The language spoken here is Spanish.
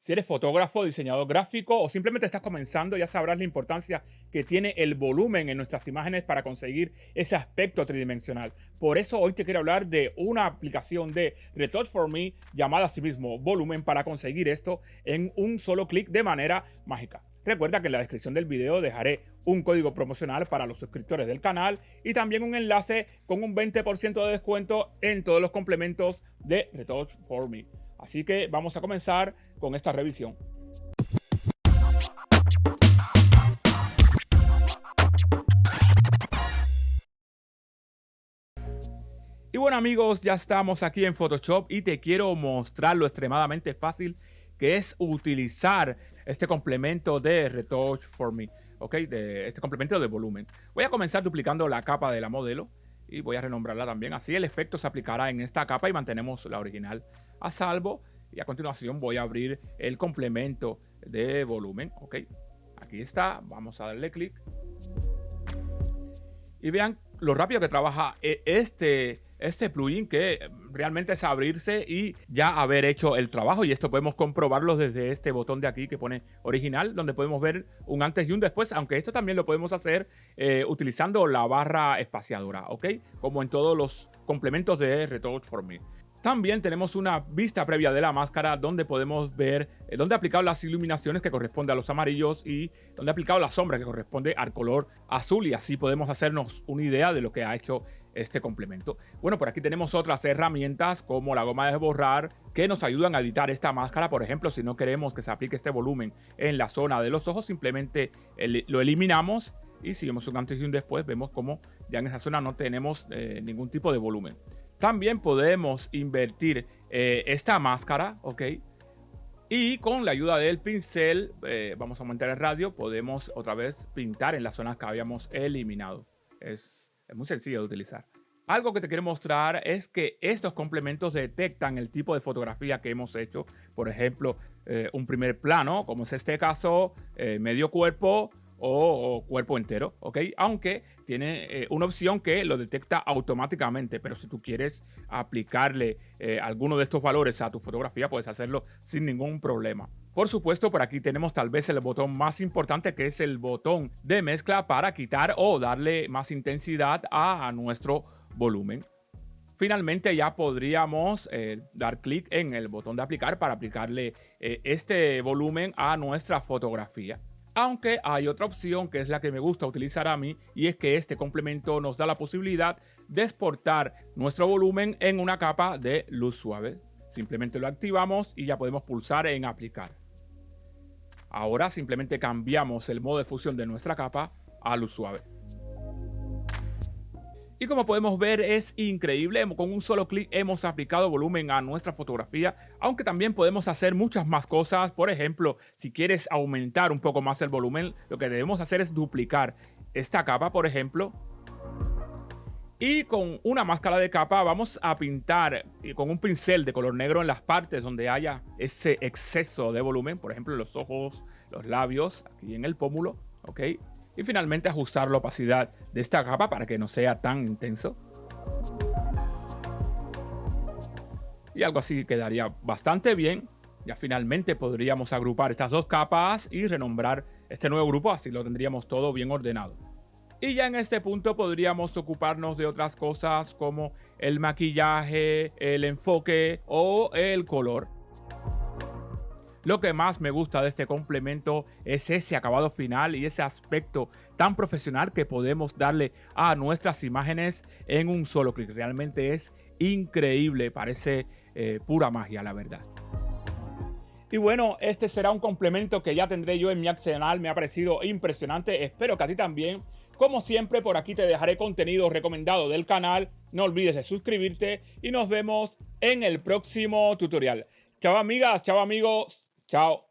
Si eres fotógrafo, diseñador gráfico o simplemente estás comenzando, ya sabrás la importancia que tiene el volumen en nuestras imágenes para conseguir ese aspecto tridimensional. Por eso hoy te quiero hablar de una aplicación de Retouch for Me llamada así mismo Volumen para conseguir esto en un solo clic de manera mágica. Recuerda que en la descripción del video dejaré un código promocional para los suscriptores del canal y también un enlace con un 20% de descuento en todos los complementos de Retouch for Me. Así que vamos a comenzar con esta revisión. Y bueno amigos, ya estamos aquí en Photoshop y te quiero mostrar lo extremadamente fácil que es utilizar este complemento de Retouch for Me, ¿ok? De este complemento de volumen. Voy a comenzar duplicando la capa de la modelo y voy a renombrarla también. Así el efecto se aplicará en esta capa y mantenemos la original a salvo. Y a continuación voy a abrir el complemento de volumen, ¿ok? Aquí está, vamos a darle clic. Y vean lo rápido que trabaja este plugin, que realmente es abrirse y ya haber hecho el trabajo. Y esto podemos comprobarlo desde este botón de aquí que pone original, donde podemos ver un antes y un después, aunque esto también lo podemos hacer utilizando la barra espaciadora, ¿ok? Como en todos los complementos de Retouch for Me. También tenemos una vista previa de la máscara donde podemos ver dónde he aplicado las iluminaciones que corresponden a los amarillos y dónde he aplicado la sombra que corresponde al color azul, y así podemos hacernos una idea de lo que ha hecho este complemento. Bueno, por aquí tenemos otras herramientas como la goma de borrar que nos ayudan a editar esta máscara. Por ejemplo, si no queremos que se aplique este volumen en la zona de los ojos, simplemente lo eliminamos y si vemos un antes y un después vemos como ya en esa zona no tenemos ningún tipo de volumen. También podemos invertir esta máscara, ¿ok? Y con la ayuda del pincel, vamos a aumentar el radio, podemos otra vez pintar en las zonas que habíamos eliminado. Es muy sencillo de utilizar. Algo que te quiero mostrar es que estos complementos detectan el tipo de fotografía que hemos hecho. Por ejemplo, un primer plano, como es este caso, medio cuerpo o cuerpo entero, ¿ok? Aunque tiene una opción que lo detecta automáticamente, pero si tú quieres aplicarle alguno de estos valores a tu fotografía, puedes hacerlo sin ningún problema. Por supuesto, por aquí tenemos tal vez el botón más importante, que es el botón de mezcla para quitar o darle más intensidad a nuestro volumen. Finalmente ya podríamos dar clic en el botón de aplicar para aplicarle este volumen a nuestra fotografía. Aunque hay otra opción que es la que me gusta utilizar a mí, y es que este complemento nos da la posibilidad de exportar nuestro volumen en una capa de luz suave. Simplemente lo activamos y ya podemos pulsar en aplicar. Ahora simplemente cambiamos el modo de fusión de nuestra capa a luz suave. Y como podemos ver, es increíble. Con un solo clic hemos aplicado volumen a nuestra fotografía, aunque también podemos hacer muchas más cosas. Por ejemplo, si quieres aumentar un poco más el volumen, lo que debemos hacer es duplicar esta capa, por ejemplo. Y con una máscara de capa vamos a pintar con un pincel de color negro en las partes donde haya ese exceso de volumen, por ejemplo los ojos, los labios, aquí en el pómulo, ¿ok? Y finalmente ajustar la opacidad de esta capa para que no sea tan intenso. Y algo así quedaría bastante bien. Ya finalmente podríamos agrupar estas dos capas y renombrar este nuevo grupo, así lo tendríamos todo bien ordenado. Y ya en este punto podríamos ocuparnos de otras cosas como el maquillaje, el enfoque o el color. Lo que más me gusta de este complemento es ese acabado final y ese aspecto tan profesional que podemos darle a nuestras imágenes en un solo clic. Realmente es increíble, parece pura magia, la verdad. Y bueno, este será un complemento que ya tendré yo en mi arsenal. Me ha parecido impresionante, espero que a ti también. Como siempre, por aquí te dejaré contenido recomendado del canal. No olvides de suscribirte y nos vemos en el próximo tutorial. Chao amigas, chao amigos, chao.